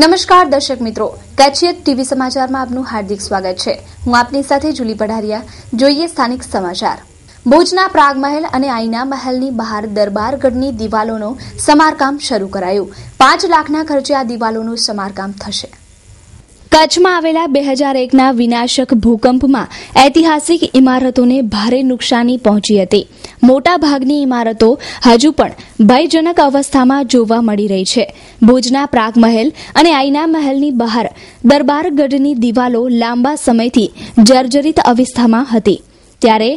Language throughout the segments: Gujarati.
નમસ્કાર દર્શક મિત્રો, કચ્છિયત ટીવી સમાચારમાં આપનું હાર્દિક સ્વાગત છે। હું આપની સાથે જુલી પઢારિયા। જોઈએ સ્થાનિક સમાચાર। ભુજના પ્રાગમહેલ અને આઈના મહેલની બહાર દરબારગઢની દિવાલોનો સમારકામ શરૂ કરાયું। 5 લાખના ખર્ચે આ દિવાલોનું સમારકામ થશે। કચ્છમાં આવેલા 2001ના વિનાશક ભૂકંપમાં ઐતિહાસિક ઇમારતોને ભારે નુકસાની પહોંચી હતી। મોટાભાગની ઇમારતો હજુ પણ ભયજનક અવસ્થામાં જોવા મળી રહી છે। ભુજના પ્રાગમહેલ અને આઈના મહેલની બહાર દરબારગઢની દિવાલો લાંબા સમયથી જર્જરિત અવસ્થામાં હતી, ત્યારે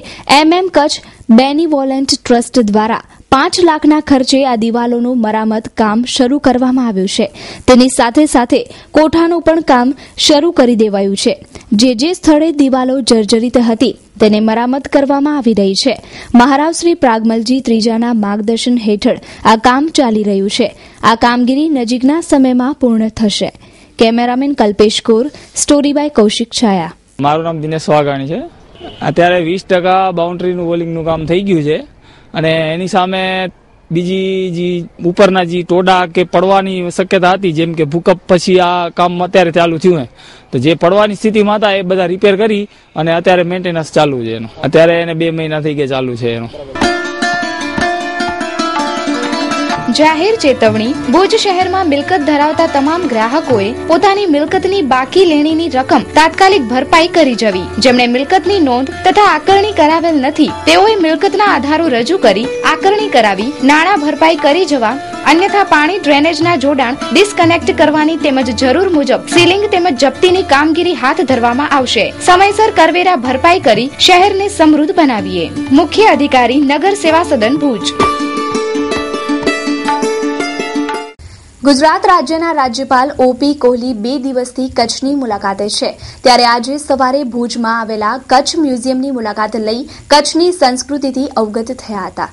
કચ્છ બેનીવોલન્ટ ટ્રસ્ટ દ્વારા 5 લાખના ખર્ચે આ દિવાલોનું મરામત કામ શરૂ કરવામાં આવ્યું છે। તેની સાથે સાથે કોઠાનું પણ કામ શરૂ કરી દેવાયું છે। જે સ્થળે દિવાલો જર્જરિત હતી તેને મરામત કરવામાં આવી રહી છે। મહારાવ શ્રી પ્રાગમલજી ત્રીજાના માર્ગદર્શન હેઠળ આ કામ ચાલી રહ્યું છે। આ કામગીરી નજીકના સમયમાં પૂર્ણ થશે। Cameraman Kalpesh Kor, story by Kaushik Chhaya. મારું નામ દિનેશ વાઘાણી છે। અત્યારે 20% બાઉન્ડ્રીનું વોલિંગનું કામ થઈ ગયું છે અને એની સામે બીજી જે ઉપરના જે ટોડા કે પડવાની શક્યતા હતી, જેમ કે ભૂકંપ પછી આ કામ અત્યારે ચાલુ થયું છે, તો જે પડવાની સ્થિતિમાં હતા એ બધા રિપેર કરી અને અત્યારે મેન્ટેનન્સ ચાલુ છે એનું। અત્યારે એને 2 મહિના થઈ ગયા ચાલુ છે એનું। જાહેર ચેતવણી। ભુજ શહેરમાં મિલકત ધરાવતા તમામ ગ્રાહકોએ પોતાની મિલકતની બાકી લેણીની રકમ તાત્કાલિક ભરપાઈ કરી જવી। જેમણે મિલકતની નોંધ તથા આકરણી કરાવેલ નથી તેઓએ મિલકતના આધારો રજૂ કરી આકરણી કરાવી નાણાં ભરપાઈ કરી જવા। અન્યથા પાણી ડ્રેનેજના જોડાણ ડિસ્કનેક્ટ કરવાની તેમજ જરૂર મુજબ સીલિંગ તેમજ જપ્તીની કામગીરી હાથ ધરવામાં આવશે। સમયસર કરવેરા ભરપાઈ કરી શહેરને સમૃદ્ધ બનાવીએ। મુખ્ય અધિકારી, નગર સેવા સદન, ભુજ। ગુજરાત રાજ્યના રાજ્યપાલ ઓપી કોહલી 2 દિવસથી કચ્છની મુલાકાતે છે, ત્યારે આજે સવારે ભુજમાં આવેલા કચ્છ મ્યુઝિયમની મુલાકાત લઈ કચ્છની સંસ્કૃતિથી અવગત થયા હતા।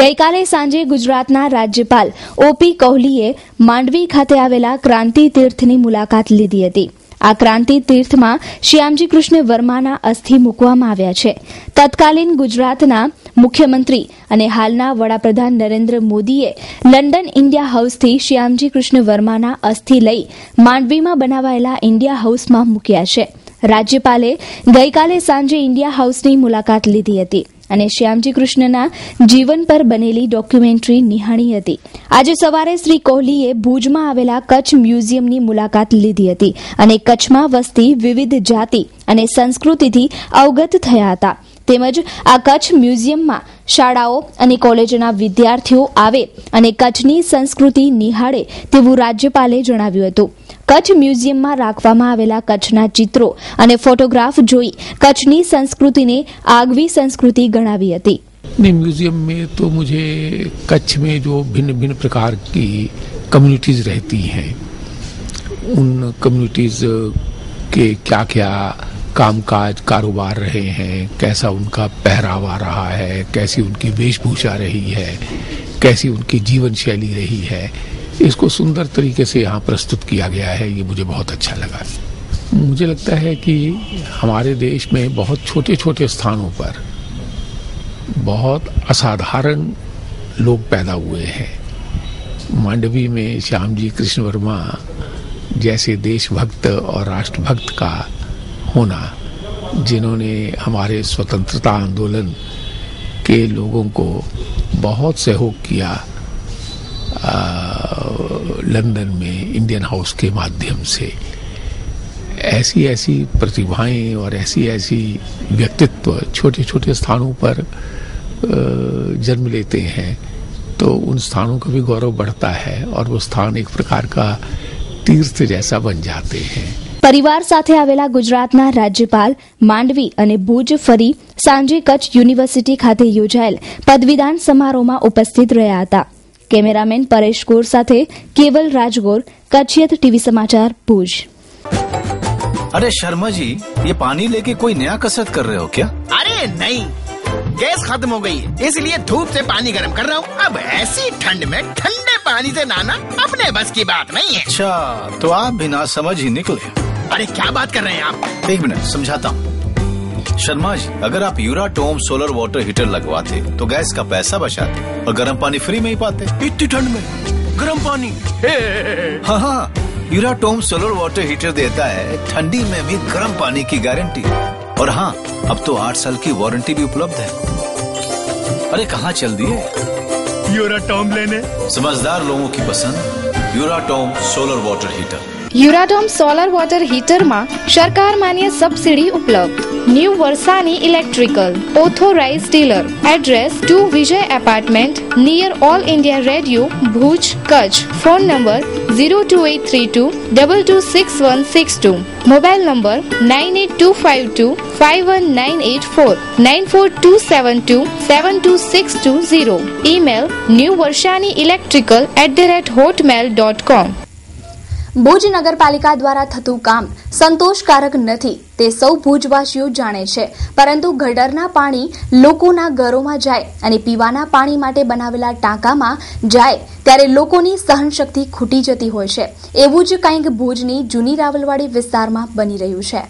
ગઈકાલે સાંજે ગુજરાતના રાજ્યપાલ ઓપી કોહલીએ માંડવી ખાતે આવેલા ક્રાંતિ તીર્થની મુલાકાત લીધી હતી। આ ક્રાંતિ તીર્થમાં શ્યામજી કૃષ્ણ વર્માના અસ્થિ મૂકવામાં આવ્યા છે। તત્કાલીન ગુજરાતના મુખ્યમંત્રી અને હાલના વડાપ્રધાન નરેન્દ્ર મોદીએ લંડન ઇન્ડિયા હાઉસથી શ્યામજી કૃષ્ણ વર્માના અસ્થિ લઈ માંડવીમાં બનાવાયેલા ઇન્ડિયા હાઉસમાં મૂક્યા છે। રાજ્યપાલે ગઈકાલે સાંજે ઇન્ડિયા હાઉસની મુલાકાત લીધી હતી અને શ્યામજી કૃષ્ણના જીવન પર બનેલી ડોક્યુમેન્ટરી નિહાળી હતી। આજે સવારે શ્રી કોહલીએ ભુજમાં આવેલા કચ્છ મ્યુઝિયમની મુલાકાત લીધી હતી અને કચ્છમાં વસતી વિવિધ જાતિ અને સંસ્કૃતિથી અવગત થયા હતા। તેમજ આ કચ્છ મ્યુઝિયમમાં શાળાઓ અને કોલેજના વિદ્યાર્થીઓ આવે અને કચ્છની સંસ્કૃતિ નિહાળે તેવું રાજ્યપાલે જણાવ્યું હતું। કચ્છ મ્યુઝિયમમાં રાખવામાં આવેલા કચ્છના ચિત્રો અને ફોટોગ્રાફ જોઈ કચ્છની સંસ્કૃતિને આગવી સંસ્કૃતિ ગણાવી હતી। म्यूजियम में तो मुझे कच्छ में जो भिन्न भिन्न प्रकार की कम्युनिटीज रहती हैं, उन कम्युनिटीज के क्या क्या कामकाज कारोबार रहे हैं, कैसा उनका पहरावा रहा है, कैसी उनकी वेशभूषा रही है, कैसी उनकी जीवन शैली रही है, इसको सुंदर तरीके से यहाँ प्रस्तुत किया गया है। ये मुझे बहुत अच्छा लगा। मुझे लगता है कि हमारे देश में बहुत छोटे छोटे स्थानों पर बहुत असाधारण लोग पैदा हुए हैं। मांडवी में श्यामजी कृष्ण वर्मा जैसे देशभक्त और राष्ट्रभक्त का होना, जिन्होंने हमारे स्वतंत्रता आंदोलन के लोगों को बहुत सहयोग किया लंदन में इंडियन हाउस के माध्यम से। ऐसी ऐसी प्रतिभाएं और ऐसी ऐसी व्यक्तित्व छोटे छोटे स्थानों पर जन्म लेते हैं तो उन स्थानों का भी गौरव बढ़ता है और वो स्थान एक प्रकार का तीर्थ जैसा बन जाते हैं। परिवार સાથે આવેલા ગુજરાતના રાજ્યપાલ માંડવી અને ભુજ ફરી સાંજે કચ્છ યુનિવર્સિટી ખાતે યોજાયેલ પદવીદાન સમારોહમાં ઉપસ્થિત રહ્યા હતા। કેમેરામેન પરેશ ગોર સાથે કેવલ રાજગોર, કચ્છિયત ટીવી સમાચાર, ભુજ। अरे शर्मा जी, ये पानी लेके कोई नया कसरत कर रहे हो क्या? अरे नहीं, गैस खत्म हो गई है इसलिए धूप से पानी गर्म कर रहा हूँ। अब ऐसी ठंड में ठंडे पानी से नहाना अपने बस की बात नहीं है। अच्छा, तो आप बिना समझ ही निकले। अरे क्या बात कर रहे हैं आप? 1 मिनट समझाता हूँ। शर्मा जी, अगर आप यूराटोम सोलर वाटर हीटर लगवाते तो गैस का पैसा बचाते और गर्म पानी फ्री में ही पाते। इतनी ठंड में गर्म पानी? हाँ हाँ, यूराटोम सोलर वाटर हीटर देता है ठंडी में भी गर्म पानी की गारंटी। और हाँ, अब तो 8 साल की वारंटी भी उपलब्ध है। अरे कहाँ चल दिए यूराटोम लेने? समझदार लोगों की पसंद Uratom solar water heater. Uratom solar water હીટરમાં સરકાર માન્ય સબસિડી ઉપલબ્ધ. New Varshani electrical authorise dealer. Address 2 Vijay apartment near All India Radio Bhuj Kutch. Phone number 02832 226162. Mobile number 9825251984 94272 72620. Email newvarshani-electrical@hotmail.com. Bhuj નગરપાલિકા દ્વારા થતું કામ સંતોષકારક નથી તે સૌ ભુજવાસીઓ જાણે છે, પરંતુ ગટરના પાણી લોકોના ઘરોમાં જાય અને પીવાના પાણી માટે બનાવેલા ટાંકામાં જાય ત્યારે લોકોની સહનશક્તિ ખૂટી જતી હોય છે. એવું જ કંઈક ભુજની જૂની રાવલવાડી વિસ્તારમાં બની રહ્યું છે.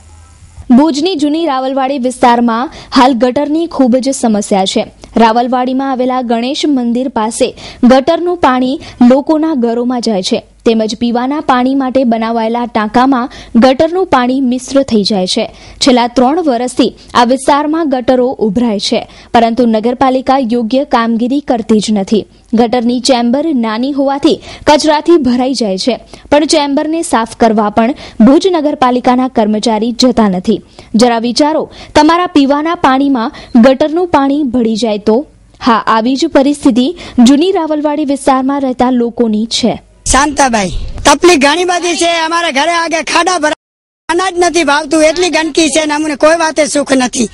ભુજની જૂની રાવલવાડી વિસ્તારમાં હાલ ગટરની ખૂબ જ સમસ્યા છે. રાવલવાડીમાં આવેલા ગણેશ મંદિર પાસે ગટરનું પાણી લોકોના ઘરોમાં જાય છે, તેમજ પીવાના પાણી માટે બનાવાયેલા ટાંકામાં ગટરનું પાણી મિશ્ર થઈ જાય છે. છેલ્લા 3 વર્ષથી આ વિસ્તારમાં ગટરો ઉભરાય છે, પરંતુ નગરપાલિકા યોગ્ય કામગીરી કરતી જ નથી. ગટરની ચેમ્બર નાની હોવાથી કચરાથી ભરાઈ જાય છે, પણ ચેમ્બરને સાફ કરવા પણ ભુજ નગરપાલિકાના કર્મચારી જતા નથી. જરા વિચારો, તમારા પીવાના પાણીમાં ગટરનું પાણી ભળી જાય તો? હા, આવી જ પરિસ્થિતિ જૂની રાવલવાડી વિસ્તારમાં રહેતા લોકોની છે. શાંતાબાઈ, તકલીફ ઘણી બધી છે. અમારા ઘરે આગળ ખાડા ભરા, અનાજ નથી ભાવતું, એટલી ગંદકી છે ને અમને કોઈ વાતે સુખ નથી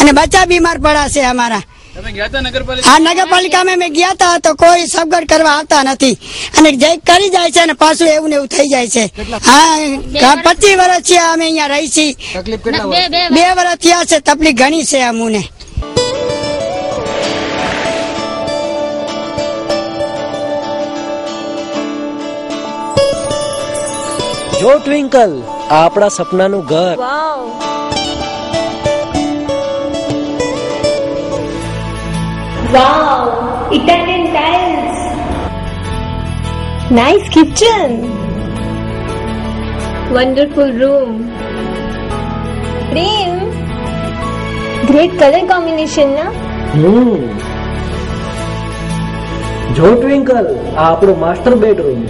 અને બચ્ચા બીમાર પડ્યા છે અમારા. હા, નગરપાલિકામાં મેં ગયા હતા તો કોઈ સગવડ કરવા આવતા નથી અને જે કરી જાય છે ને પાછું એવું ને એવું થઈ જાય છે. હા, 25 વર્ષ છે અમે અહીંયા રહી છીએ. 2 વર્ષ થયા છે. તકલીફ ઘણી છે અમને. જો ટ્વિંકલ, આ આપણા સપનાનું ઘર. Wow, Italian tiles. Nice kitchen. Wonderful room. Prem, great color combination na? જો ટ્વિંકલ, આ આપણો માસ્ટર બેડરૂમ.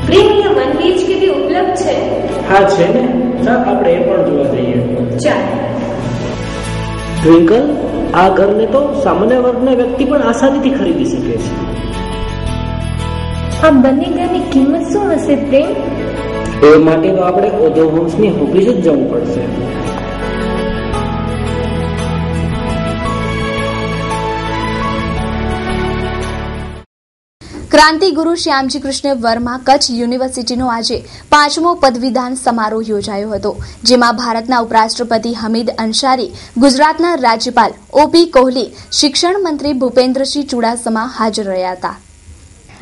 પ્રેમ, અહીંયા 1 BHK भी ઉપલબ્ધ છે? હા છે ને, ચાલ આપણે એ પણ જોવા જઈએ. ચાલ. ટ્વિંકલ, આ ઘરને તો સામાન્ય વર્ગના વ્યક્તિ પણ આસાનીથી ખરીદી શકે છે. આ બંને ઘરની કિંમત શું હશે પ્રેમ? એ માટે તો આપણે ઓધો હોમ્સની ઓફિસ જ જવું પડશે. ક્રાંતિગુરુ શ્યામજી કૃષ્ણ વર્મા કચ્છ યુનિવર્સિટીનો આજે 5મો પદવીદાન સમારોહ યોજાયો હતો, જેમાં ભારતના ઉપરાષ્ટ્રપતિ હમીદ અંસારી, ગુજરાતના રાજ્યપાલ ઓપી કોહલી, શિક્ષણ મંત્રી ભૂપેન્દ્રસિંહ ચુડાસમા હાજર રહ્યા હતા.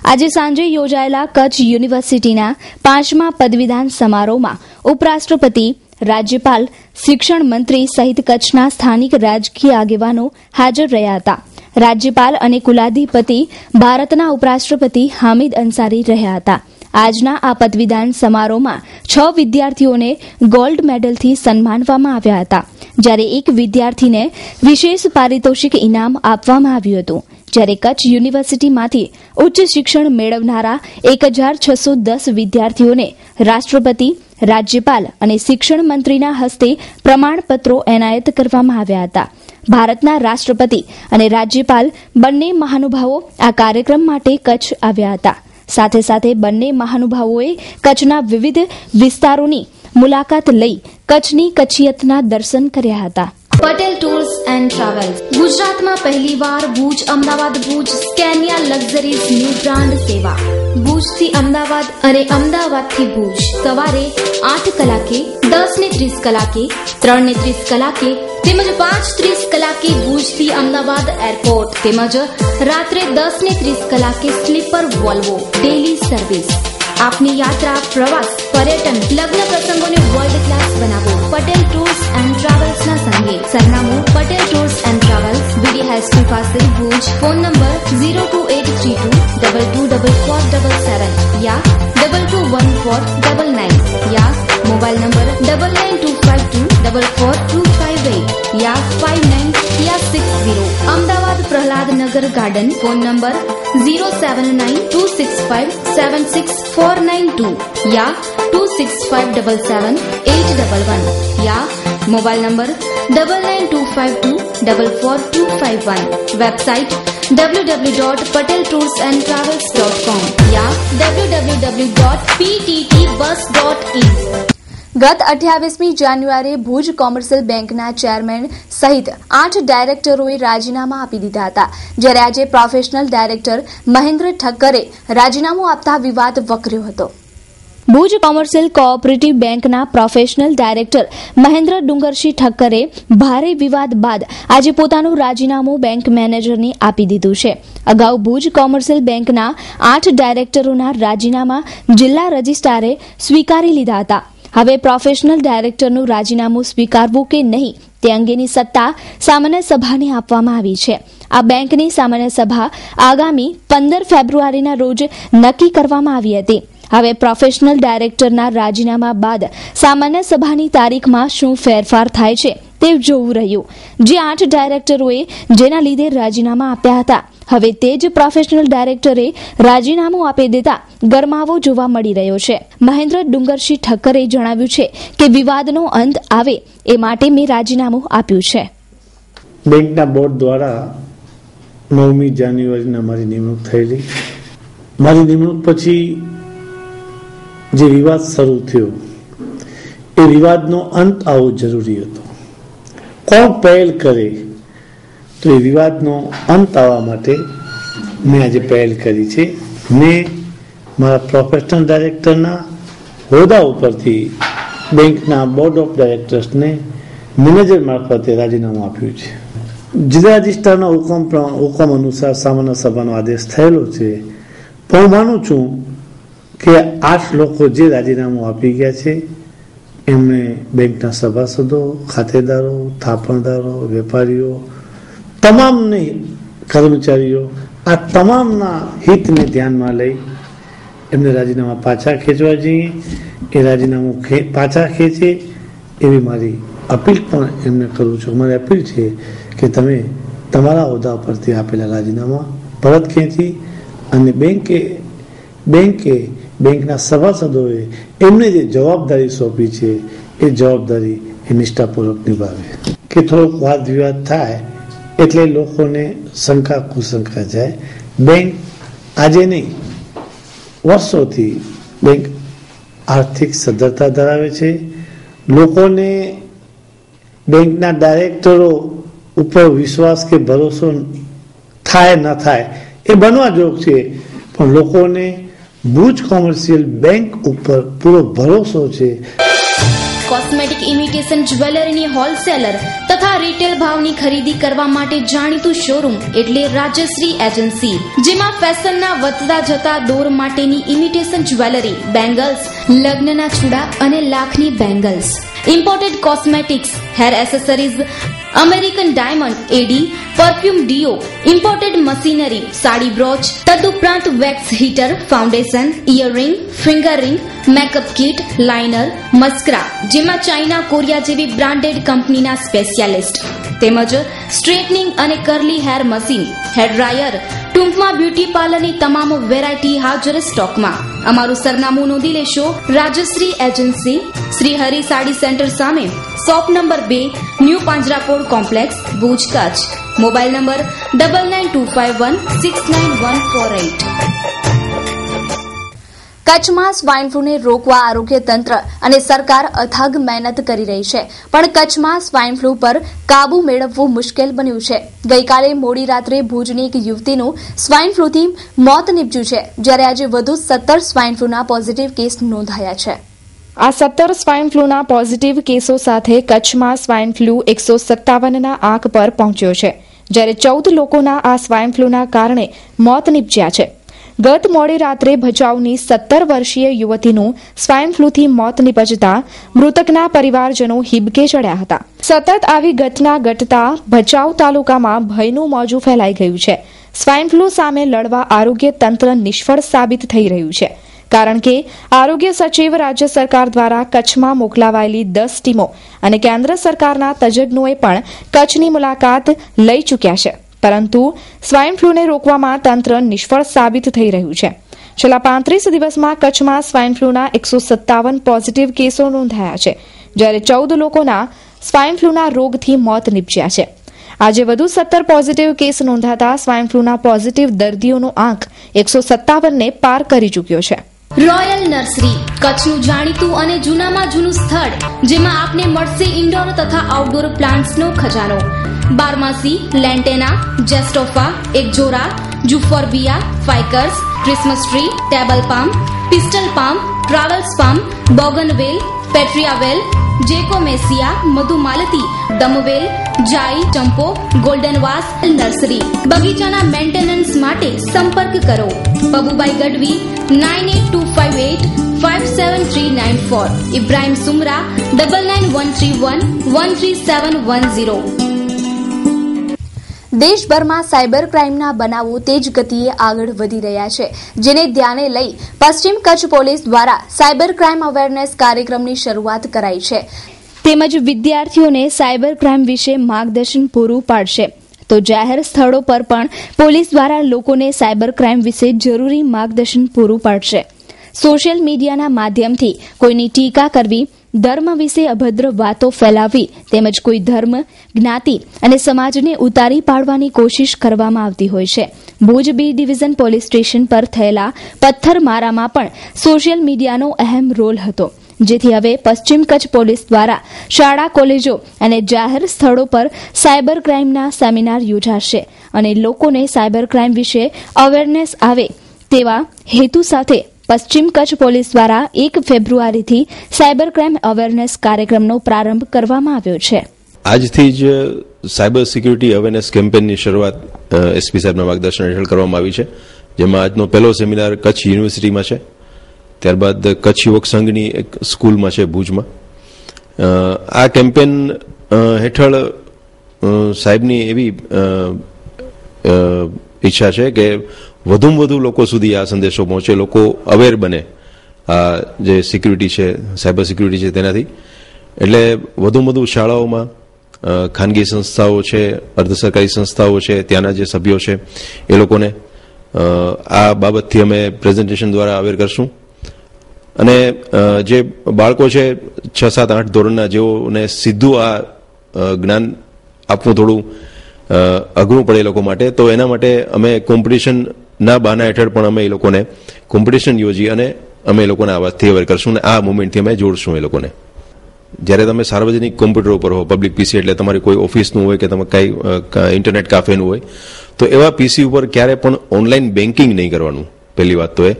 આજે સાંજે યોજાયેલા કચ્છ યુનિવર્સિટીના 5મા પદવીદાન સમારોહમાં ઉપરાષ્ટ્રપતિ, રાજ્યપાલ, શિક્ષણ મંત્રી સહિત કચ્છના સ્થાનિક રાજકીય આગેવાનો હાજર રહ્યા હતા. રાજ્યપાલ અને કુલાધિપતિ ભારતના ઉપરાષ્ટ્રપતિ હામિદ અંસારી રહ્યા હતા. આજના આ પદવીદાન સમારોહમાં 6 વિદ્યાર્થીઓને ગોલ્ડ મેડલથી સન્માનવામાં આવ્યા હતા, જ્યારે એક વિદ્યાર્થીને વિશેષ પારિતોષિક ઇનામ આપવામાં આવ્યું હતું. જ્યારે કચ્છ યુનિવર્સિટીમાંથી ઉચ્ચ શિક્ષણ મેળવનારા 1610 વિદ્યાર્થીઓને રાષ્ટ્રપતિ, રાજ્યપાલ અને શિક્ષણ મંત્રીના હસ્તે પ્રમાણપત્રો એનાયત કરવામાં આવ્યા હતા. ભારતના રાષ્ટ્રપતિ અને રાજ્યપાલ બંને મહાનુભાવો આ કાર્યક્રમ માટે કચ્છ આવ્યા હતા. સાથે સાથે બંને મહાનુભાવોએ કચ્છના વિવિધ વિસ્તારોની મુલાકાત લઈ કચ્છની કચ્છિયતના દર્શન કર્યા હતા. પટેલ ટૂર્સ એન્ડ ટ્રાવેલ્સ ગુજરાતમાં પહેલીવાર Bhuj, Ahmedabad, Bhuj Scania luxuries new brand સેવા. ભુજથી અમદાવાદ અને અમદાવાદથી ભુજ સવારે 8 કલાકે, 10:30 કલાકે, 3:30 કલાકે તેમજ 5:30 કલાકે ભુજથી અમદાવાદ એરપોર્ટ તેમજ રાત્રે 10:30 કલાકે સ્લીપર વોલ્વો ડેલી સર્વિસ. આપની યાત્રા, પ્રવાસ, પર્યટન, લગ્ન પ્રસંગોને વર્લ્ડ ક્લાસ બનાવો પટેલ ટૂર્સ એન્ડ ટ્રાવેલ્સ ના સંગે. સરનામું Patel tours and travels, BD high school પાસે, ભુજ. ફોન નંબર 02832224477 યા 221499 યા મોબાઈલ નંબર 9925244258 યા 5960. Ahmedabad Prahladnagar garden. Phone number 07926576492 યા 26577811 યા મોબાઈલ નંબર 9925244251. વેબસાઇટ www.pateltoursandtravels.com યા www.pttbus.in. ગત 28મી જાન્યુઆરીએ ભુજ કોમર્શિયલ બેંકના ચેરમેન સહિત 8 ડાયરેક્ટરોએ રાજીનામા આપી દીધા હતા, જ્યારે આજે પ્રોફેશનલ ડાયરેક્ટર મહેન્દ્ર ઠક્કરે રાજીનામું આપતા વિવાદ વકર્યો હતો. ભુજ કોમર્શિયલ કોઓપરેટિવ બેંકના પ્રોફેશનલ ડાયરેક્ટર મહેન્દ્ર ડુંગરશી ઠક્કરે ભારે વિવાદ બાદ આજે પોતાનું રાજીનામું બેંક મેનેજરને આપી દીધું છે. અગાઉ ભુજ કોમર્શિયલ બેંકના 8 ડાયરેક્ટરોના રાજીનામા જિલ્લા રજિસ્ટ્રારે સ્વીકારી લીધા હતા. હવે પ્રોફેશનલ ડાયરેક્ટરનું રાજીનામું સ્વીકારવું કે નહીં તે અંગેની સત્તા સામાન્ય સભાને આપવામાં આવી છે. આ બેંકની સામાન્ય સભા આગામી 15 ફેબ્રુઆરીના રોજ નક્કી કરવામાં આવી હતી. હવે પ્રોફેશનલ ડાયરેક્ટરના રાજીનામા બાદ સામાન્ય સભાની તારીખમાં શું ફેરફાર થાય છે તે જોવું રહ્યું. જે 8 ડાયરેક્ટરોએ જેના લીધે રાજીનામા આપ્યા હતા, હવે તે જ પ્રોફેશનલ ડાયરેક્ટરે રાજીનામું આપી દેતા ગરમાવો જોવા મળી રહ્યો છે. મહેન્દ્ર ડુંગરશી ઠક્કરે જણાવ્યું છે કે વિવાદનો અંત આવે એ માટે મેં રાજીનામું આપ્યું છે. બેંકના બોર્ડ દ્વારા 9મી જાન્યુઆરીના મારી નિમણૂક થયેલી. મારી નિમણૂક પછી જે વિવાદ શરૂ થયો એ વિવાદનો અંત આવવો જરૂરી હતો. કોણ પહેલ કરે તો એ વિવાદનો અંત આવવા માટે મેં આજે પહેલ કરી છે. મેં મારા પ્રોફેશનલ ડાયરેક્ટરના હોદ્દા ઉપરથી બેંકના બોર્ડ ઓફ ડાયરેક્ટર્સને મેનેજર મારફતે રાજીનામું આપ્યું છે. જિલ્લા રજિસ્ટ્રારના હુકમ અનુસાર સામાન્ય સભાનો આદેશ થયેલો છે. પણ હું માનું છું કે 8 લોકો જે રાજીનામું આપી ગયા છે એમણે બેંકના સભાસદો, ખાતેદારો, થાપણદારો, વેપારીઓ, તમામને કર્મચારીઓ, આ તમામના હિતને ધ્યાનમાં લઈ એમને રાજીનામા પાછા ખેંચવા જોઈએ. એ રાજીનામું પાછા ખેંચે એવી મારી અપીલ પણ એમને કરું છું. મારી અપીલ છે કે તમે તમારા હોદ્દા પરથી આપેલા રાજીનામા પરત ખેંચી અને બેંકના સભાસદોએ એમને જે જવાબદારી સોંપી છે એ જવાબદારી એ નિષ્ઠાપૂર્વક નિભાવે. કે થોડોક વાદ વિવાદ થાય એટલે લોકોને શંકા કુશંકા જાય. બેંક આજે નહીં, વર્ષોથી બેંક આર્થિક સદ્ધરતા ધરાવે છે. લોકોને બેંકના ડાયરેક્ટરો ઉપર વિશ્વાસ કે ભરોસો થાય ન થાય એ બનવા જોગ છે, પણ લોકોને ભુજ કોમર્શિયલ બેંક ઉપર પૂરો ભરોસો છે. કોસ્મેટિક ઇમિટેશન જ્વેલરીની હોલસેલર તથા રિટેલ ભાવની ખરીદી કરવા માટે જાણીતું શોરૂમ એટલે રાજશ્રી એજન્સી, જેમાં ફેશનના વધતા જતા દોર માટેની ઇમિટેશન જ્વેલરી, બેંગલ્સ, લગ્નના ચૂડા અને લાખની bangles, imported cosmetics, hair accessories, American diamond, AD, perfume deo, imported machinery, sari brooch, તદુપરાંત wax heater, foundation, earring, finger ring, makeup kit, liner, mascara, જેમાં ચાઇના, કોરિયા જેવી બ્રાન્ડેડ કંપનીના સ્પેશિયાલિસ્ટ, તેમજ સ્ટ્રેટનિંગ અને curly hair machine, hair dryer, ટૂંકમાં બ્યુટી પાર્લરની તમામ વેરાયટી હાજર સ્ટોકમાં. અમારું સરનામું નોંધી લેશો. રાજશ્રી એજન્સી, શ્રી હરિ સાડી સેન્ટર સામે, shop number 2, new Panjrapol complex, Bhuj, Kutch. Mobile number 9925169148. કચ્છમાં સ્વાઇન ફ્લૂને રોકવા આરોગ્ય તંત્ર અને સરકાર અથાગ મહેનત કરી રહી છે, પણ કચ્છમાં સ્વાઇન ફ્લૂ પર કાબુ મેળવવું મુશ્કેલ બન્યું છે. ગઈકાલે મોડી રાત્રે ભુજની એક યુવતીનું સ્વાઇન ફ્લૂથી મોત નીપજ્યું છે, જ્યારે આજે વધુ 17 સ્વાઇન ફ્લૂના પોઝિટિવ કેસ નોંધાયા છે. આ 17 સ્વાઇન ફ્લૂના પોઝિટિવ કેસો સાથે કચ્છમાં સ્વાઇન ફ્લૂ 157ના આંક પર પહોંચ્યો છે, જ્યારે 14 લોકોના આ સ્વાઇન ફ્લૂના કારણે મોત નીપજ્યા છે. ગત મોડી રાત્રે ભચાઉની 17 વર્ષીય યુવતીનું સ્વાઇન ફ્લૂથી મોત નિપજતા મૃતકના પરિવારજનો હિબકે ચડ્યા હતા. સતત આવી ઘટના ઘટતા ભચાઉ તાલુકામાં ભયનું મોજું ફેલાઈ ગયું છે. સ્વાઇન ફ્લૂ સામે લડવા આરોગ્ય તંત્ર નિષ્ફળ સાબિત થઈ રહ્યું છે, કારણ કે આરોગ્ય સચિવ રાજ્ય સરકાર દ્વારા કચ્છમાં મોકલાવાયેલી 10 ટીમો અને કેન્દ્ર સરકારના તજજ્ઞોએ પણ કચ્છની મુલાકાત લઈ ચૂક્યા છે, પરંતુ સ્વાઇન ફ્લૂને રોકવામાં તંત્ર નિષ્ફળ સાબિત થઈ રહ્યું છે. છેલ્લા 35 દિવસમાં કચ્છમાં સ્વાઇન ફ્લૂના 157 પોઝિટિવ કેસો નોંધાયા છે, જ્યારે 14 લોકોના સ્વાઇન ફ્લૂના રોગથી મોત નીપજ્યા છે. આજે વધુ 17 પોઝિટિવ કેસ નોંધાતા સ્વાઇન ફ્લૂના પોઝિટિવ દર્દીઓનો આંક 157ને પાર કરી ચૂક્યો છે. રોયલ નર્સરી કચ્છનું જાણીતું અને જૂનામાં જૂનું સ્થળ, જેમાં આપને મળશે ઇન્ડોર તથા આઉટડોર પ્લાન્ટ્સનો ખજાનો. બારમાસી, લેન્ટેના, જેસ્ટોફા, એકજોરા, જુફોર્બિયા, ફાઇકર્સ, ક્રિસમસ ટ્રી, ટેબલ પામ, પિસ્ટલ પામ, ટ્રાવેલ્સ પામ, બોગનવેલ, પેટ્રિયાવેલ, જેકોમેસિયા, મધુમાલતી, દમવેલ, જાઈ, ચંપો, ગોલ્ડન વાસ. નર્સરી બગીચાના મેન્ટેનન્સ માટે સંપર્ક કરો પબુભાઈ ગઢવી 9825857394, ઇબ્રાહિમ સુમરા 9913113710. દેશભરમાં સાયબર ક્રાઇમના બનાવો તેજ ગતિએ આગળ વધી રહ્યા છે, જેને ધ્યાને લઈ પશ્ચિમ કચ્છ પોલીસ દ્વારા સાયબર ક્રાઇમ અવેરનેસ કાર્યક્રમની શરૂઆત કરાઈ છે, તેમજ વિદ્યાર્થીઓને સાયબર ક્રાઇમ વિશે માર્ગદર્શન પૂરું પાડશે. તો જાહેર સ્થળો પર પણ પોલીસ દ્વારા લોકોને સાયબર ક્રાઇમ વિશે જરૂરી માર્ગદર્શન પૂરું પાડશે. સોશિયલ મીડિયાના માધ્યમથી કોઈની ટીકા કરવી, ધર્મ વિશે અભદ્ર વાતો ફેલાવવી તેમજ કોઈ ધર્મ, જ્ઞાતિ અને સમાજને ઉતારી પાડવાની કોશિશ કરવામાં આવતી હોય છે. Bhuj B division police station પર થયેલા પથ્થરમારામાં પણ સોશિયલ મીડિયાનો અહેમ રોલ હતો, જેથી હવે પશ્ચિમ કચ્છ પોલીસ દ્વારા શાળા, કોલેજો અને જાહેર સ્થળો પર સાયબર ક્રાઇમના સેમિનાર યોજાશે અને લોકોને સાયબર ક્રાઇમ વિશે અવેરનેસ આવે તેવા હેતુ સાથે પશ્ચિમ કચ્છ પોલીસ દ્વારા 1 ફેબ્રુઆરીથી સાયબર ક્રાઇમ અવેરનેસ કાર્યક્રમનો પ્રારંભ કરવામાં આવ્યો છે. આજથી જ સાયબર સિક્યુરિટી અવેરનેસ કેમ્પેનની શરૂઆત એસપી સાહેબના માર્ગદર્શન હેઠળ કરવામાં આવી છે, જેમાં આજનો પહેલો સેમિનાર કચ્છ યુનિવર્સિટીમાં છે, ત્યારબાદ કચ્છ યુવક સંઘની એક સ્કૂલમાં છે ભુજમાં. આ કેમ્પેન હેઠળ સાહેબની એવી ઈચ્છા છે કે વધુમાં વધુ લોકો સુધી આ સંદેશો પહોંચે, લોકો અવેર બને આ જે સિક્યુરિટી છે, સાયબર સિક્યુરિટી છે તેનાથી. એટલે વધુમાં વધુ શાળાઓમાં, ખાનગી સંસ્થાઓ છે, અર્ધ સરકારી સંસ્થાઓ છે, ત્યાંના જે સભ્યો છે એ લોકોને આ બાબતથી અમે પ્રેઝન્ટેશન દ્વારા અવેર કરશું. અને જે બાળકો છે 6, 7, 8 ધોરણના, જેઓને સીધું આ જ્ઞાન આપવું થોડું અઘરું પડે એ લોકો માટે, તો એના માટે અમે કોમ્પિટિશનના બહાના હેઠળ પણ અમે એ લોકોને કોમ્પિટિશન યોજી અને અમે એ લોકોને આ વાતથી અવેર કરશું અને આ મુવમેન્ટથી અમે જોડશું એ લોકોને. જ્યારે તમે સાર્વજનિક કોમ્પ્યુટર ઉપર હો, પબ્લિક પીસી એટલે તમારી કોઈ ઓફિસનું હોય કે તમે કંઈ ઇન્ટરનેટ કાફેનું હોય, તો એવા પીસી ઉપર ક્યારે પણ ઓનલાઈન બેન્કિંગ નહીં કરવાનું. પહેલી વાત તો એ,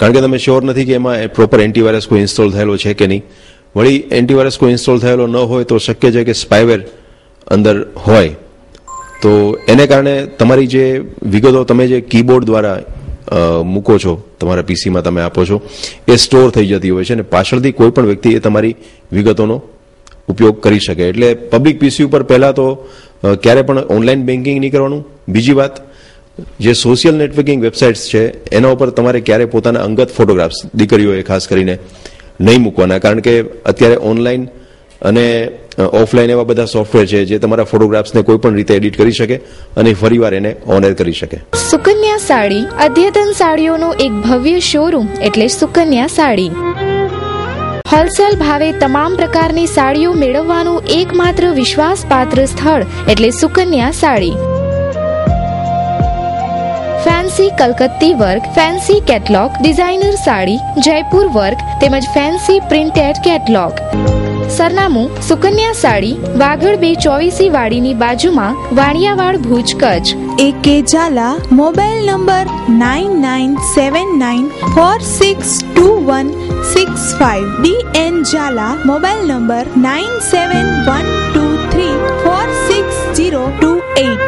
કારણ કે તમે શ્યોર નથી કે એમાં પ્રોપર એન્ટીવાયરસ કોઈ ઇન્સ્ટોલ થયેલો છે કે નહીં. વળી એન્ટીવાયરસ કોઈ ઇન્સ્ટોલ થયેલો ન હોય તો શક્ય છે કે સ્પાયવેર અંદર હોય, તો એને કારણે તમારી જે વિગતો તમે જે કીબોર્ડ દ્વારા મૂકો છો, તમારા પીસીમાં તમે આપો છો, એ સ્ટોર થઈ જતી હોય છે અને પાછળથી કોઈ પણ વ્યક્તિ એ તમારી વિગતોનો ઉપયોગ કરી શકે. એટલે પબ્લિક પીસી ઉપર પહેલાં તો ક્યારે પણ ઓનલાઈન બેન્કિંગ નહીં કરવાનું. બીજી વાત, જે સોશિયલ નેટવર્કિંગ વેબસાઇટ્સ છે એના ઉપર તમારે ક્યારે પોતાના અંગત ફોટોગ્રાફ્સ, દીકરીઓએ ખાસ કરીને નહીં મૂકવાના, કારણ કે અત્યારે ઓનલાઈન અને ઓફલાઈન એવા બધા સોફ્ટવેર છે જે તમારા ફોટોગ્રાફ્સને કોઈ પણ રીતે એડિટ કરી શકે અને ફરીવાર એને ઓનર કરી શકે. સુકન્યા સાડી, અદ્યતન સાડીઓનો એક ભવ્ય શોરૂમ એટલે સુકન્યા સાડી. હોલસેલ ભાવે તમામ પ્રકારની સાડીઓ મેળવવાનું એકમાત્ર વિશ્વાસપાત્ર સ્થળ એટલે સુકન્યા સાડી. ફેન્સી કલકત્તી work, fancy catalogue, designer sari, Jaipur work તેમજ ફેન્સી પ્રિન્ટેડ કેટલોગ. સરનામું સુકન્યા સાડી, વાગડ 224 વાડીની બાજુમાં, Vaniyawad, Bhuj, Kutch. AK Zala, mobile number 9979462165. DN Zala, mobile number 9712346028.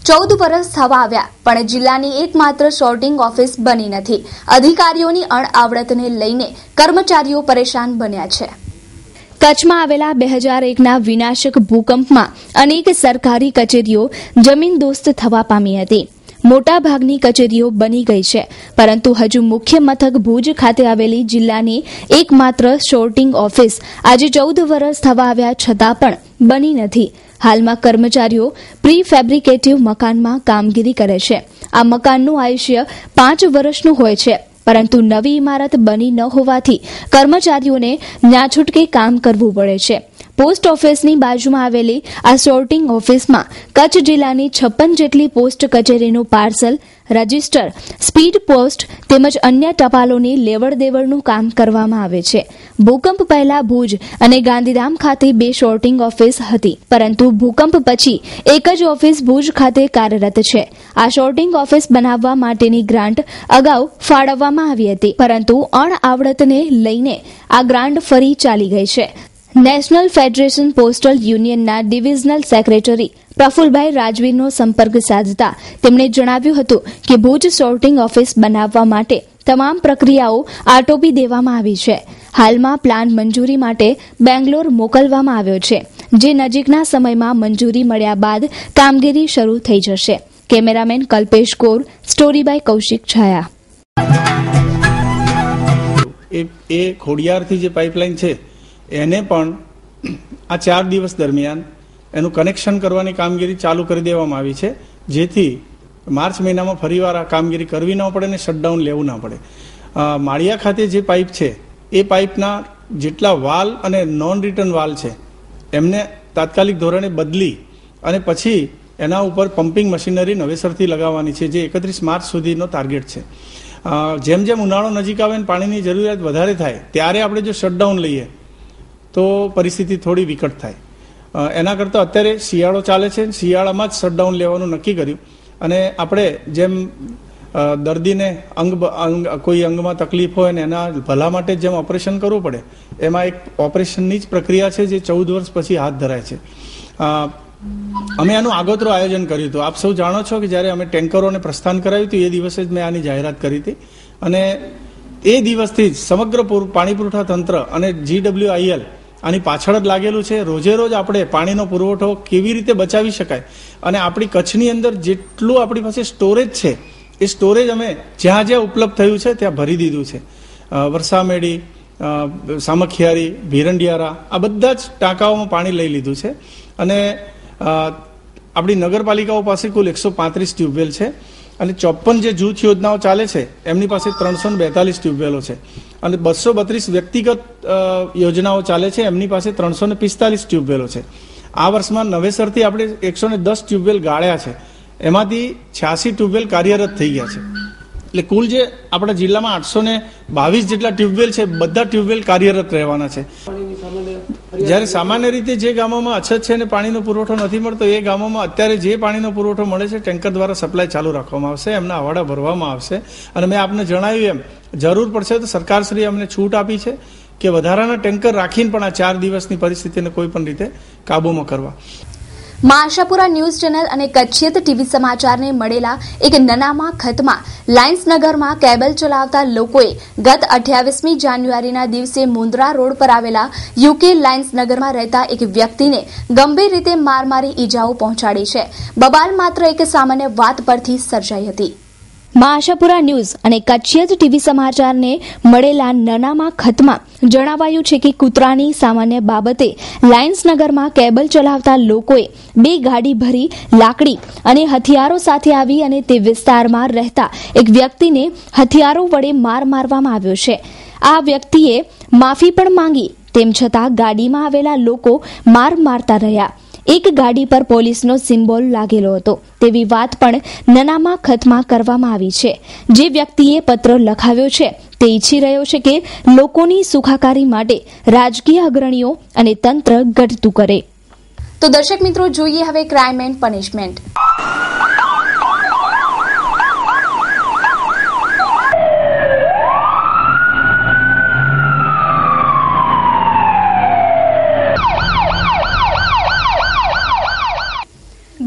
14 વર્ષ થવા આવ્યા પણ જિલ્લાની એકમાત્ર સોર્ટિંગ ઓફિસ બની નથી. અધિકારીઓની અણઆવડતને લઈને કર્મચારીઓ પરેશાન બન્યા છે. કચ્છમાં આવેલા 2001ના વિનાશક ભૂકંપમાં અનેક સરકારી કચેરીઓ જમીનદોસ્ત થવા પામી હતી. મોટાભાગની કચેરીઓ બની ગઈ છે, પરંતુ હજુ મુખ્ય મથક ભુજ ખાતે આવેલી જિલ્લાની એકમાત્ર સોર્ટિંગ ઓફિસ આજે 14 વર્ષ થવા આવ્યા છતાં પણ બની નથી. હાલમાં કર્મચારીઓ પ્રી ફેબ્રિકેટિવ મકાનમાં કામગીરી કરે છે. આ મકાનનું આયુષ્ય 5 વર્ષનું હોય છે, પરંતુ નવી ઇમારત બની ન હોવાથી કર્મચારીઓને ન્યાછૂટકે કામ કરવું પડે છે. પોસ્ટ ઓફિસની બાજુમાં આવેલી આ સોર્ટિંગ ઓફિસમાં કચ્છ જિલ્લાની 56 જેટલી પોસ્ટ કચેરીનું પાર્સલ, રજીસ્ટર, સ્પીડ પોસ્ટ તેમજ અન્ય ટપાલોની લેવડ દેવડનું કામ કરવામાં આવે છે. ભૂકંપ પહેલા ભુજ અને ગાંધીધામ ખાતે 2 સોર્ટિંગ ઓફિસ હતી, પરંતુ ભૂકંપ પછી એક જ ઓફિસ ભુજ ખાતે કાર્યરત છે. આ સોર્ટિંગ ઓફિસ બનાવવા માટેની ગ્રાન્ટ અગાઉ ફાળવવામાં આવી હતી, પરંતુ અણઆવડતને લઈને આ ગ્રાન્ટ ફરી ચાલી ગઈ છે. નેશનલ ફેડરેશન પોસ્ટલ યુનિયનના ડિવિઝનલ સેક્રેટરી પ્રફુલભાઈ રાજવીરનો સંપર્ક સાધતા તેમણે જણાવ્યું હતું કે ભુજ સોર્ટિંગ ઓફિસ બનાવવા માટે તમામ પ્રક્રિયાઓ આટોપી દેવામાં આવી છે. હાલમાં પ્લાન મંજૂરી માટે બેંગ્લોર મોકલવામાં આવ્યો છે, જે નજીકના સમયમાં મંજૂરી મળ્યા બાદ કામગીરી શરૂ થઈ જશે. Cameraman Kalpesh Gor, story by Kaushik Chhaya. એ ખોડિયારથી જે પાઇપલાઇન છે એને પણ આ 4 દિવસ દરમિયાન એનું કનેક્શન કરવાની કામગીરી ચાલુ કરી દેવામાં આવી છે, જેથી માર્ચ મહિનામાં ફરીવાર આ કામગીરી કરવી ન પડે અને શટડાઉન લેવું ના પડે. માળિયા ખાતે જે પાઇપ છે એ પાઇપના જેટલા વાલ અને નોન રિટર્ન વાલ છે એમને તાત્કાલિક ધોરણે બદલી અને પછી એના ઉપર પમ્પિંગ મશીનરી નવેસરથી લગાવવાની છે, જે 31 માર્ચ સુધીનો ટાર્ગેટ છે. જેમ જેમ ઉનાળો નજીક આવે અને પાણીની જરૂરિયાત વધારે થાય ત્યારે આપણે જો શટડાઉન લઈએ તો પરિસ્થિતિ થોડી વિકટ થાય. એના કરતાં અત્યારે શિયાળો ચાલે છે, શિયાળામાં જ શટડાઉન લેવાનું નક્કી કર્યું. અને આપણે જેમ દર્દીને કોઈ અંગમાં તકલીફ હોય ને એના ભલા માટે જેમ ઓપરેશન કરવું પડે, એમાં એક ઓપરેશનની જ પ્રક્રિયા છે જે 14 વર્ષ પછી હાથ ધરાય છે. અમે આનું આગોતરું આયોજન કર્યું હતું. આપ સૌ જાણો છો કે જ્યારે અમે ટેન્કરોને પ્રસ્થાન કરાવ્યું હતું એ દિવસે જ મેં આની જાહેરાત કરી હતી, અને એ દિવસથી જ સમગ્ર પાણી પુરવઠા તંત્ર અને GWIL આની પાછળ જ લાગેલું છે. રોજે રોજ આપણે પાણીનો પુરવઠો કેવી રીતે બચાવી શકાય અને આપણી કચ્છની અંદર જેટલું આપણી પાસે સ્ટોરેજ છે એ સ્ટોરેજ અમે જ્યાં જ્યાં ઉપલબ્ધ થયું છે ત્યાં ભરી દીધું છે. વરસામેડી, સામખિયારી, ભીરંડિયારા આ બધા જ ટાંકાઓમાં પાણી લઈ લીધું છે. અને આપણી નગરપાલિકાઓ પાસે કુલ 135 ટ્યુબવેલ છે અને 54 જે જૂથ યોજનાઓ ચાલે છે એમની પાસે 342 ટ્યુબવેલો છે, અને 232 વ્યક્તિગત યોજનાઓ ચાલે છે એમની પાસે 345 ટ્યુબવેલો છે. આ વર્ષમાં નવેસરથી આપણે 110 ટ્યુબવેલ ગાળ્યા છે, એમાંથી 86 ટ્યુબવેલ કાર્યરત થઈ ગયા છે. એટલે કુલ જે આપણા જિલ્લામાં 822 જેટલા ટ્યુબવેલ છે, બધા ટ્યુબવેલ કાર્યરત રહેવાના છે. જ્યારે સામાન્ય રીતે જે ગામોમાં અછત છે અને પાણીનો પુરવઠો નથી મળતો એ ગામોમાં અત્યારે જે પાણીનો પુરવઠો મળે છે ટેન્કર દ્વારા સપ્લાય ચાલુ રાખવામાં આવશે, એમના હવાડા ભરવામાં આવશે. અને મેં આપને જણાવ્યું એમ જરૂર પડશે તો સરકારશ્રીએ અમને છૂટ આપી છે કે વધારાના ટેન્કર રાખીને પણ આ 4 દિવસની પરિસ્થિતિને કોઈ પણ રીતે કાબૂમાં કરવા. માં આશાપુરા ન્યૂઝ ચેનલ અને કચ્છિયત ટીવી સમાચારને મળેલા એક નાનામાં ખતમાં લાયન્સનગરમાં કેબલ ચલાવતા લોકોએ ગત 28મી જાન્યુઆરીના દિવસે મુન્દ્રા રોડ પર આવેલા UK લાયન્સનગરમાં રહેતા એક વ્યક્તિને ગંભીર રીતે માર મારી ઈજાઓ પહોંચાડી છે. બબાલ માત્ર એક સામાન્ય વાત પરથી સર્જાઈ હતી. માં આશાપુરા ન્યૂઝ અને કચ્છિયત ટીવી સમાચારને મળેલા નાનામાં ખતમાં જણાવાયું છે કે કૂતરાની સામાન્ય બાબતે લાયન્સનગરમાં કેબલ ચલાવતા લોકોએ 2 ગાડી ભરી લાકડી અને હથિયારો સાથે આવી અને તે વિસ્તારમાં રહેતા એક વ્યક્તિને હથિયારો વડે મારવામાં આવ્યો છે. આ વ્યક્તિએ માફી પણ માંગી, તેમ છતાં ગાડીમાં આવેલા લોકો માર મારતા રહ્યા. એક ગાડી પર પોલીસનો સિમ્બોલ લાગેલો હતો તેવી વાત પણ નાનામાં ખતમાં કરવામાં આવી છે. જે વ્યક્તિએ પત્ર લખાવ્યો છે તે ઈચ્છી રહ્યો છે કે લોકોની સુખાકારી માટે રાજકીય અગ્રણીઓ અને તંત્ર ઘટતું કરે. તો દર્શક મિત્રો, જોઈએ હવે crime and punishment.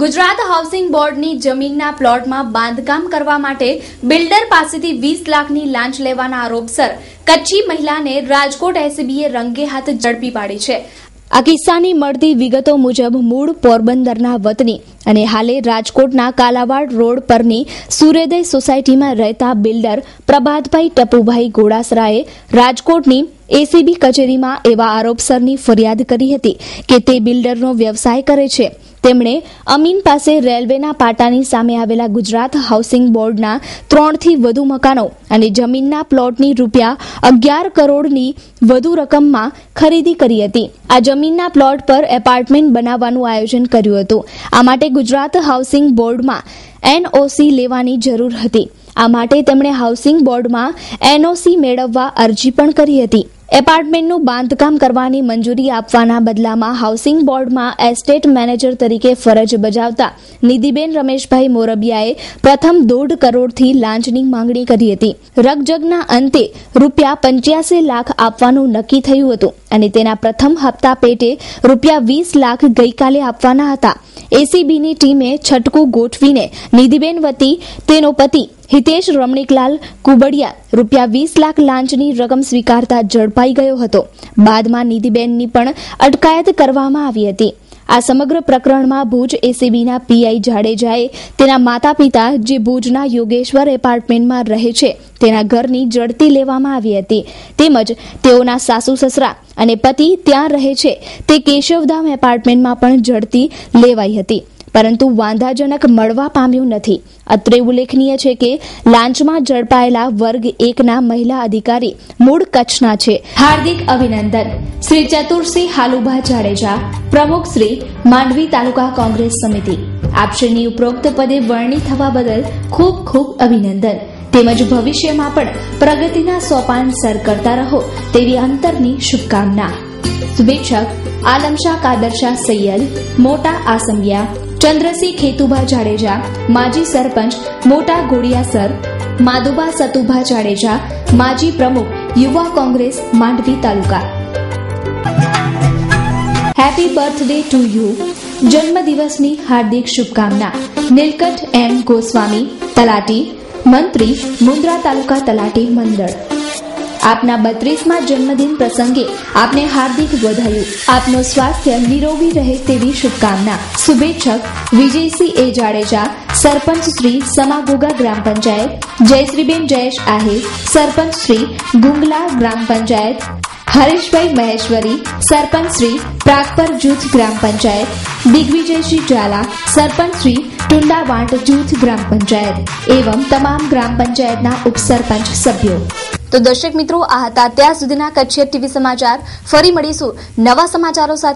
Gujarat housing બોર્ડની જમીનના પ્લોટમાં બાંધકામ કરવા માટે બિલ્ડર પાસેથી 20 લાખની લાંચ લેવાના આરોપસર કચ્છી મહિલાને રાજકોટ એસીબીએ રંગે હાથ ઝડપી પાડી છે. આ કિસ્સાની મળતી વિગતો મુજબ મૂળ પોરબંદરના વતની અને હાલે રાજકોટના કાલાવાડ રોડ પરની સૂર્યોદય સોસાયટીમાં રહેતા બિલ્ડર પ્રભાતભાઈ ટપુભાઈ ગોડાસરાએ રાજકોટની એસીબી કચેરીમાં એવા આરોપસરની ફરિયાદ કરી હતી કે તે બિલ્ડરનો વ્યવસાય કરે છે. તેમણે અમીન પાસે રેલવેના પાટાની સામે આવેલા ગુજરાત હાઉસિંગ બોર્ડના 3 થી વધુ મકાનો અને જમીનના પ્લોટની ₹11 કરોડની વધુ રકમમાં ખરીદી કરી હતી. આ જમીનના પ્લોટ પર એપાર્ટમેન્ટ બનાવવાનું આયોજન કર્યું હતું. આ માટે ગુજરાત હાઉસિંગ બોર્ડમાં એનઓસી લેવાની જરૂર હતી. આ માટે તેમણે હાઉસિંગ બોર્ડમાં એનઓસી મેળવવા અરજી પણ કરી હતી. એપાર્ટમેન્ટનું બાંધકામ કરવાની મંજૂરી આપવાના બદલામાં હાઉસિંગ બોર્ડમાં એસ્ટેટ મેનેજર તરીકે ફરજ બજાવતા નિધિબેન રમેશભાઈ મોરબિયાએ પ્રથમ 1.5 કરોડથી લાંચની માંગણી કરી હતી. રકજગના અંતે ₹85 લાખ આપવાનું નક્કી થયું હતું અને તેના પ્રથમ હપ્તા પેટે ₹20 લાખ ગઈકાલે આપવાના હતા. એસીબીની ટીમે છટકું ગોઠવીને નિધિબેન વતી તેનો પતિ હિતેશ રમણીકલાલ કુબડિયા ₹20 લાખ લાંચની રકમ સ્વીકારતા ઝડપાઈ ગયો હતો. બાદમાં નિધિબેનની પણ અટકાયત કરવામાં આવી હતી. આ સમગ્ર પ્રકરણમાં ભુજ એસીબીના પીઆઈ જાડેજાએ તેના માતા પિતા જે ભુજના યોગેશ્વર એપાર્ટમેન્ટમાં રહે છે તેના ઘરની ઝડપી લેવામાં આવી હતી. તેમજ તેઓના સાસુ સસરા અને પતિ ત્યાં રહે છે તે કેશવધામ એપાર્ટમેન્ટમાં પણ ઝડપી લેવાઈ હતી, પરંતુ વાંધાજનક મળવા પામ્યું નથી. અત્રે ઉલ્લેખનીય છે કે લાંચમાં ઝડપાયેલા વર્ગ 1ના મહિલા અધિકારી મૂળ કચ્છના છે. હાર્દિક અભિનંદન. શ્રી ચતુરસિંહ હાલુભા જાડેજા, પ્રમુખ શ્રી માંડવી તાલુકા કોંગ્રેસ સમિતિ. આપશ્રીની ઉપરોક્ત પદે વરણી થવા બદલ ખૂબ ખૂબ અભિનંદન. તેમજ ભવિષ્યમાં પણ પ્રગતિના સોપાન સર કરતા રહો તેવી અંતરની શુભકામના. શુભેચ્છક આલમશાહ કાદરશાહ સૈયદ, મોટા આસંબિયા. ચંદ્રસિંહ ખેતુભા જાડેજા, માજી સરપંચ મોટા ગોળિયાસર. માધુબા સતુભા જાડેજા, માજી પ્રમુખ યુવા Congress Mandvi taluka. Happy birthday to you. જન્મદિવસની હાર્દિક શુભકામના. નીલકંઠ એમ ગોસ્વામી, તલાટી, મંત્રી, મુન્દ્રા તાલુકા તલાટી મંડળ. આપના 32મા જન્મદિન પ્રસંગે આપને હાર્દિક વધાયું. આપનું સ્વાસ્થ્ય નિરોગી રહે તેવી શુભકામના. શુભેચ્છક વિજયસિંહ એ જાડેજા, સરપંચ શ્રી સમાગોગા ગ્રામ પંચાયત. જયશ્રીબેન જયેશ આહિર, સરપંચ શ્રી ગુંગલા ગ્રામ પંચાયત. હરેશભાઈ મહેશ્વરી, સરપંચ શ્રી પ્રાગપર જૂથ ગ્રામ પંચાયત. દિગ્વિજયસિંહ ઝાલા, સરપંચ શ્રી ટુંડાવાંટ જૂથ ગ્રામ પંચાયત એવં તમામ ગ્રામ પંચાયતના ઉપસરપંચ સભ્યો. તો દર્શક મિત્રો, આ હતા ત્યાં સુધીના કચ્છી ટીવી સમાચાર. ફરી મળીશું નવા સમાચારો સાથે.